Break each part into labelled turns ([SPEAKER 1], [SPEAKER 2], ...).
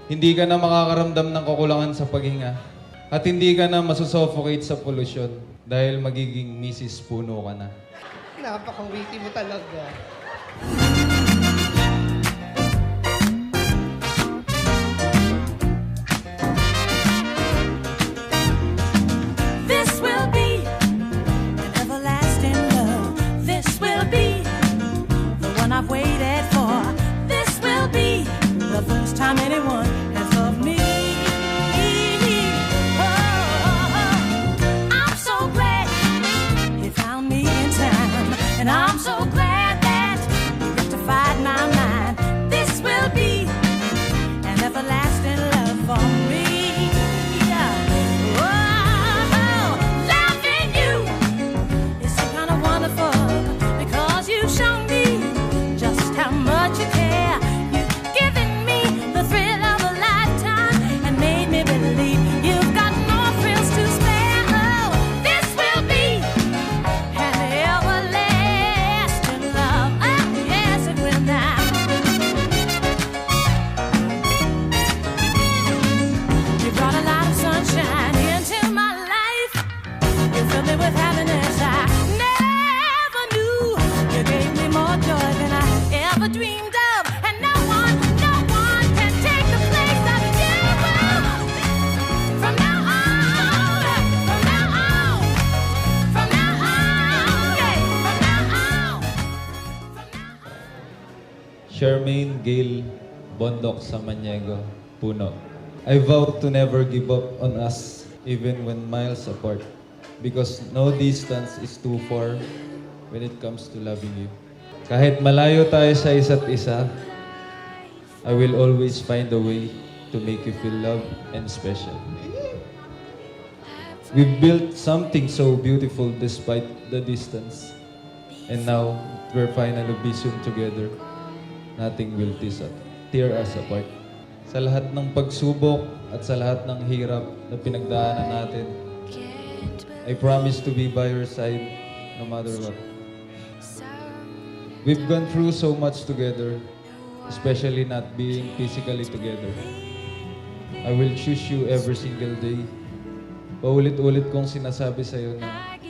[SPEAKER 1] Hindi ka na makakaramdam ng kakulangan sa paghinga. At hindi ka na masusuffocate sa polusyon dahil magiging Mrs. Puno ka na.
[SPEAKER 2] Napaka-witty mo talaga.
[SPEAKER 3] This will be an everlasting love. This will be the one I've waited for. This will be the first time anyone has loved me. Oh, I'm so glad he found me in time, and I'm so glad that he rectified my mind. This will be an everlasting love for me. Dreamed of, and no one can take the place of you. From now on, from now on, from now on, yeah, from now on, from now on.
[SPEAKER 1] Charmaine Gail Bondok Samaniego, Puno. I vow to never give up on us even when miles apart because no distance is too far when it comes to loving you. Kahit malayo tayo sa isa't isa, I will always find a way to make you feel loved and special. We've built something so beautiful despite the distance. And now, we're finally vision together. Nothing will tear us apart. Sa lahat ng pagsubok at sa lahat ng hirap na pinagdaanan natin, I promise to be by your side no matter what. We've gone through so much together, especially not being physically together. I will choose you every single day. Paulit-ulit kong sinasabi sa'yo na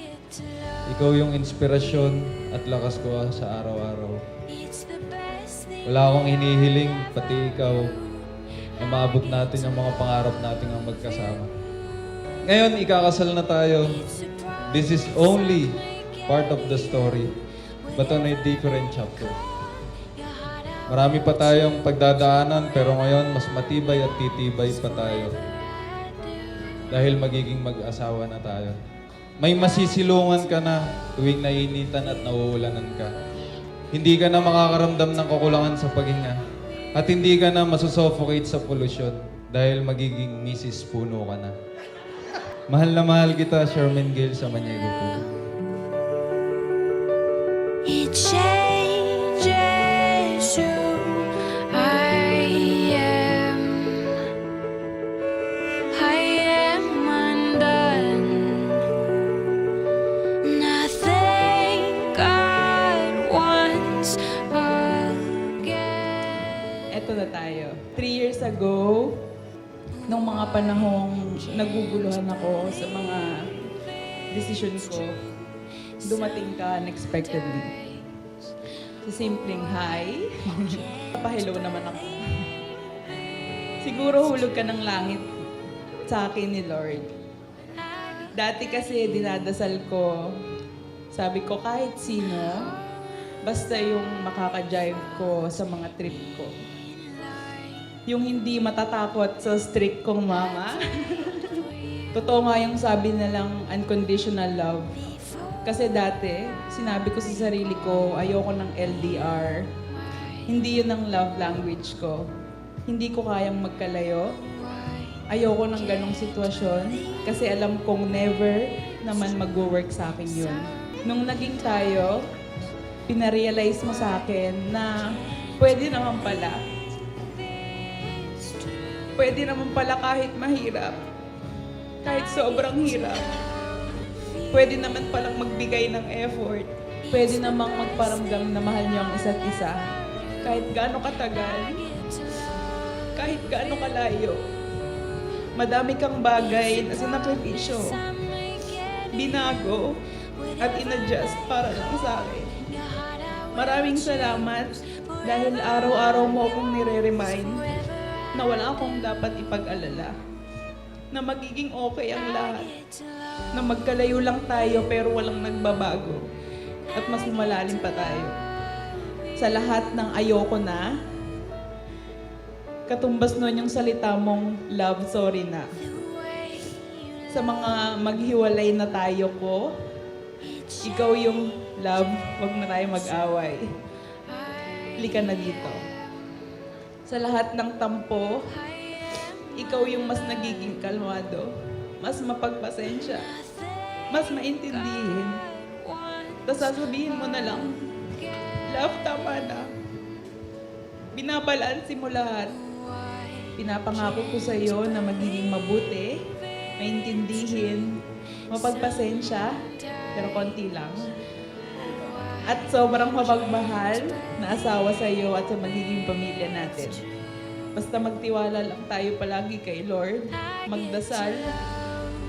[SPEAKER 1] ikaw yung inspirasyon at lakas ko sa araw-araw. Wala akong hinihiling, pati ikaw, na maabot natin yung mga pangarap natin ang magkasama. Ngayon, ikakasal na tayo. This is only part of the story, but on a different chapter. Marami pa tayong pagdadaanan, pero ngayon mas matibay at titibay pa tayo. Dahil magiging mag-asawa na tayo. May masisilungan ka na tuwing naiinitan at nauulanan ka. Hindi ka na makakaramdam ng kakulangan sa paghinga. At hindi ka na masusuffocate sa polusyon dahil magiging Mrs. Puno ka na. Mahal kita, Charmaine Gail Samaniego po.
[SPEAKER 3] It changes who I am. I am undone. Nothing God wants again.
[SPEAKER 4] Eto na tayo. 3 years ago, nung mga panahong naguguluhan ako sa mga decision ko, dumating ka unexpectedly. Sa simpleng hi, pa-hello naman ako. Siguro hulog ka ng langit sa akin ni Lord. Dati kasi dinadasal ko, sabi ko kahit sino, basta yung makaka-jive ko sa mga trip ko. Yung hindi matatakot sa strict kong mama. Totoo nga yung sabi nilang unconditional love. Kasi dati, sinabi ko sa sarili ko, ayoko ng LDR. Hindi yun ang love language ko. Hindi ko kayang magkalayo. Ayoko ng ganong sitwasyon. Kasi alam kong never naman mag-work sa akin yun. Nung naging tayo, pinarealize mo sa akin na pwede naman pala. Pwede naman pala kahit mahirap. Kahit sobrang hirap. Pwede naman palang magbigay ng effort. Pwede namang magparamdam na mahal niyo ang isa't isa. Kahit gaano katagal. kahit gaano kalayo. Madami kang bagay na sinakripisyo, binago, at inadjust para lang sa akin. Maraming salamat dahil araw-araw mo akong nire-remind na wala akong dapat ipag-alala. Na magiging okay ang lahat. Na magkalayo lang tayo pero walang nagbabago. At mas lumalalim pa tayo. Sa lahat ng ayoko na, katumbas nun yung salita mong love, sorry na. Sa mga maghiwalay na tayo ko, ikaw yung love, wag na tayo mag-away. Lika na dito. Sa lahat ng tampo, ikaw yung mas nagiging kalmado, mas mapagpasensya, mas maintindihin. Tapos sasabihin mo na lang, love, tama na. Binabalansi mo lahat. Pinapangako ko sa iyo na magiging mabuti, maintindihin, mapagpasensya, pero konti lang. At sobrang mapagmahal na asawa sa iyo at sa magiging pamilya natin. Basta magtiwala lang tayo palagi kay Lord, magdasal,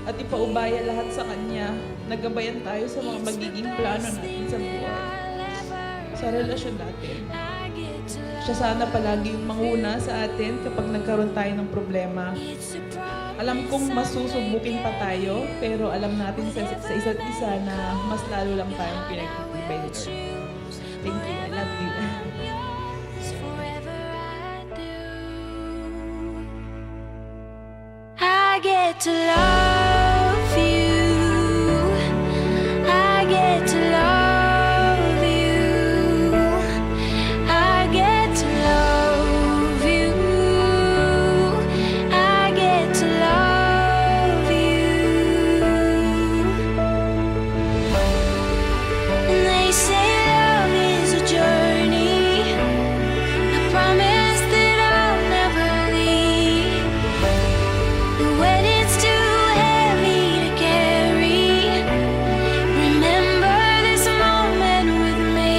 [SPEAKER 4] at ipaubaya lahat sa Kanya. Nagabayan tayo sa mga magiging plano natin sa buhay. Sa relasyon natin. Siya sana palagi yung manguna sa atin kapag nagkaroon tayo ng problema. Alam kong masusubukin pa tayo, pero alam natin sa isa't isa na mas lalo lang tayong pinagtitibay ni Lord. Thank you. I love you.
[SPEAKER 3] I get to love you. I get to love you. I get to love you. I get to love you. And they say love is a journey. I promise that I'll never leave. When it's too heavy to carry, remember this moment with me.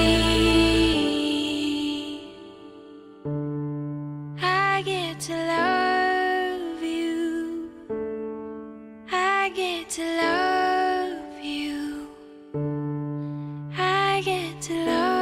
[SPEAKER 3] I get to love you. I get to love you. I get to love